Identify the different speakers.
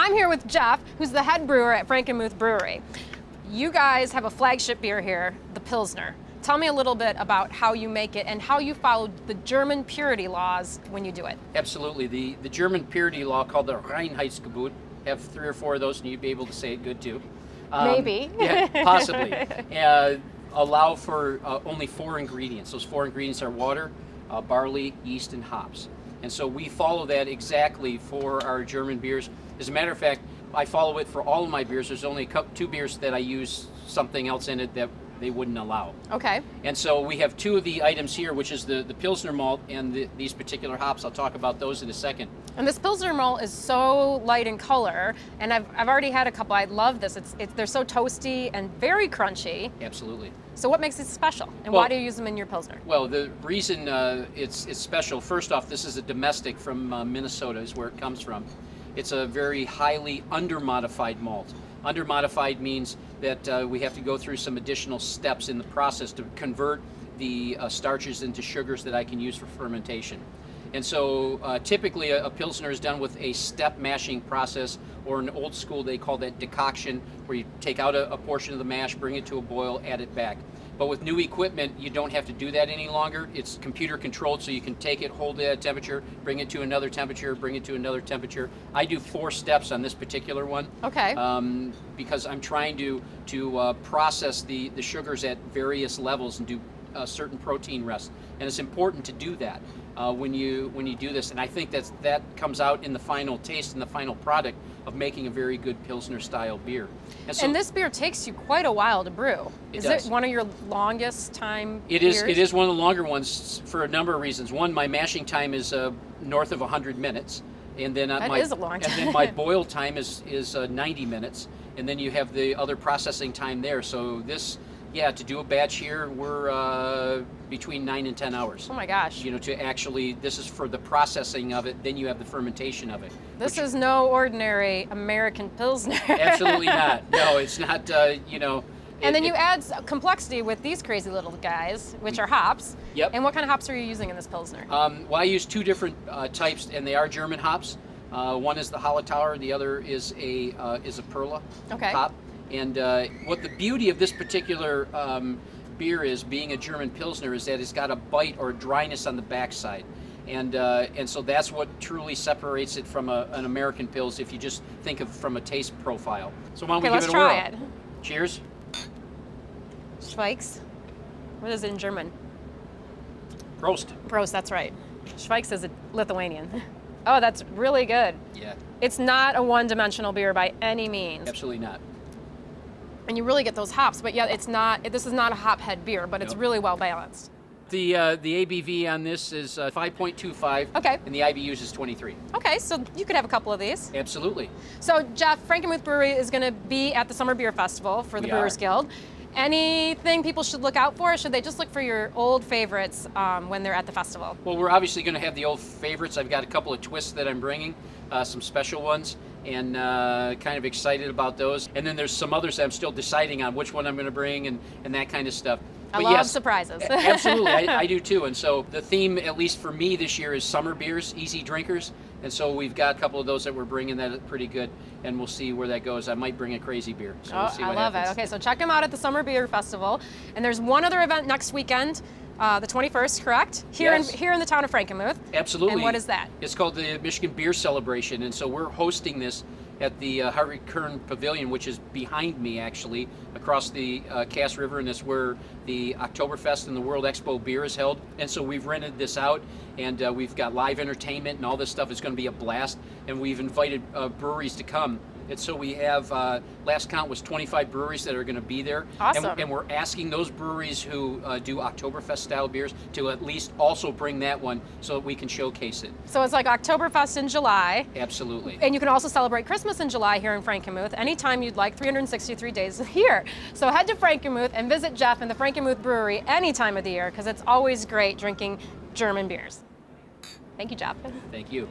Speaker 1: I'm here with Jeff, who's the head brewer at Frankenmuth Brewery. You guys have a flagship beer here, the Pilsner. Tell me a little bit about how you make it and how you follow the German purity laws when you do it.
Speaker 2: Absolutely. The German purity law called the Reinheitsgebot, have 3 or 4 of those and you'd be able to say it good too.
Speaker 1: Maybe.
Speaker 2: Yeah, possibly. Allow for only 4 ingredients. Those 4 ingredients are water, barley, yeast, and hops. And so we follow that exactly for our German beers. As a matter of fact, I follow it for all of my beers. There's only 2 beers that I use something else in it that they wouldn't allow.
Speaker 1: Okay.
Speaker 2: And so we have 2 of the items here, which is the Pilsner malt and these particular hops. I'll talk about those in a second.
Speaker 1: And this Pilsner malt is so light in color, and I've already had a couple. I love this. They're so toasty and very crunchy.
Speaker 2: Absolutely.
Speaker 1: So what makes it special, and
Speaker 2: Well,
Speaker 1: why do you use them in your Pilsner?
Speaker 2: Well, the reason it's special, first off, this is a domestic from Minnesota is where it comes from. It's a very highly under-modified malt. Under-modified means that we have to go through some additional steps in the process to convert the starches into sugars that I can use for fermentation. And so typically a Pilsner is done with a step mashing process, or in old school they call that decoction, where you take out a portion of the mash, bring it to a boil, add it back. But with new equipment, you don't have to do that any longer. It's computer controlled, so you can take it, hold it at a temperature, bring it to another temperature, bring it to another temperature. I do 4 steps on this particular one.
Speaker 1: Okay.
Speaker 2: Because I'm trying to process the sugars at various levels and do certain protein rest. And it's important to do that when you do this. And I think that comes out in the final taste and the final product of making a very good Pilsner style beer.
Speaker 1: And this beer takes you quite a while to brew.
Speaker 2: It
Speaker 1: Is
Speaker 2: does.
Speaker 1: it one of your longest time
Speaker 2: It
Speaker 1: beers?
Speaker 2: is one of the longer ones for a number of reasons. One, my mashing time is north of 100 minutes. And then
Speaker 1: That is a long time.
Speaker 2: And then my boil time is 90 minutes. And then you have the other processing time there. So this, yeah, to do a batch here, we're between 9 and 10 hours.
Speaker 1: Oh my gosh.
Speaker 2: You know, to actually, this is for the processing of it, then you have the fermentation of it.
Speaker 1: This is no ordinary American Pilsner.
Speaker 2: Absolutely not. No, it's not, you know.
Speaker 1: And then you add complexity with these crazy little guys, which are hops.
Speaker 2: Yep.
Speaker 1: And what kind of hops are you using in this Pilsner?
Speaker 2: Well, I use 2 different types, and they are German hops. One is the Hallertauer, the other is a Perla hop. And what the beauty of this particular beer is, being a German Pilsner, is that it's got a bite or dryness on the backside. And so that's what truly separates it from an American Pils if you just think of from a taste profile. So why don't we give it a whirl?
Speaker 1: Let's try it.
Speaker 2: Cheers.
Speaker 1: Schweikes. What is it in German?
Speaker 2: Prost.
Speaker 1: Prost, that's right. Schweikes is a Lithuanian. Oh, that's really good.
Speaker 2: Yeah.
Speaker 1: It's not a one-dimensional beer by any means.
Speaker 2: Absolutely not.
Speaker 1: And you really get those hops, but yeah, this is not a hop-head beer, but it's
Speaker 2: Nope.
Speaker 1: really well balanced.
Speaker 2: The ABV on this is 5.25.
Speaker 1: Okay.
Speaker 2: And the IBUs is 23.
Speaker 1: Okay, so you could have a couple of these.
Speaker 2: Absolutely.
Speaker 1: So Jeff, Frankenmuth Brewery is going to be at the Summer Beer Festival for the
Speaker 2: We
Speaker 1: Brewers
Speaker 2: are.
Speaker 1: Guild. Anything people should look out for, or should they just look for your old favorites when they're at the festival?
Speaker 2: Well, we're obviously going to have the old favorites. I've got a couple of twists that I'm bringing, some special ones, and kind of excited about those. And then there's some others that I'm still deciding on which one I'm going to bring and that kind of stuff.
Speaker 1: I
Speaker 2: But
Speaker 1: love
Speaker 2: yes,
Speaker 1: surprises.
Speaker 2: Absolutely, I do too. And so the theme, at least for me this year, is summer beers, easy drinkers. And so we've got a couple of those that we're bringing that are pretty good, and we'll see where that goes. I might bring a crazy beer, so we'll see
Speaker 1: I
Speaker 2: what
Speaker 1: love
Speaker 2: happens.
Speaker 1: it. Okay, so check them out at the Summer Beer Festival. And there's one other event next weekend, the 21st, correct? Here in the town of Frankenmuth.
Speaker 2: Absolutely.
Speaker 1: And what is that?
Speaker 2: It's called the Michigan Beer Celebration, and so we're hosting this at the Harvey Kern Pavilion, which is behind me actually, across the Cass River, and that's where the Oktoberfest and the World Expo beer is held. And so we've rented this out, and we've got live entertainment and all this stuff. Is going to be a blast, and we've invited breweries to come. And so we have, last count was 25 breweries that are going to be there.
Speaker 1: Awesome.
Speaker 2: And we're asking those breweries who do Oktoberfest style beers to at least also bring that one so that we can showcase it.
Speaker 1: So it's like Oktoberfest in July.
Speaker 2: Absolutely.
Speaker 1: And you can also celebrate Christmas in July here in Frankenmuth anytime you'd like, 363 days a year. So head to Frankenmuth and visit Jeff in the Frankenmuth Brewery any time of the year, because it's always great drinking German beers. Thank you, Jeff.
Speaker 2: Thank you.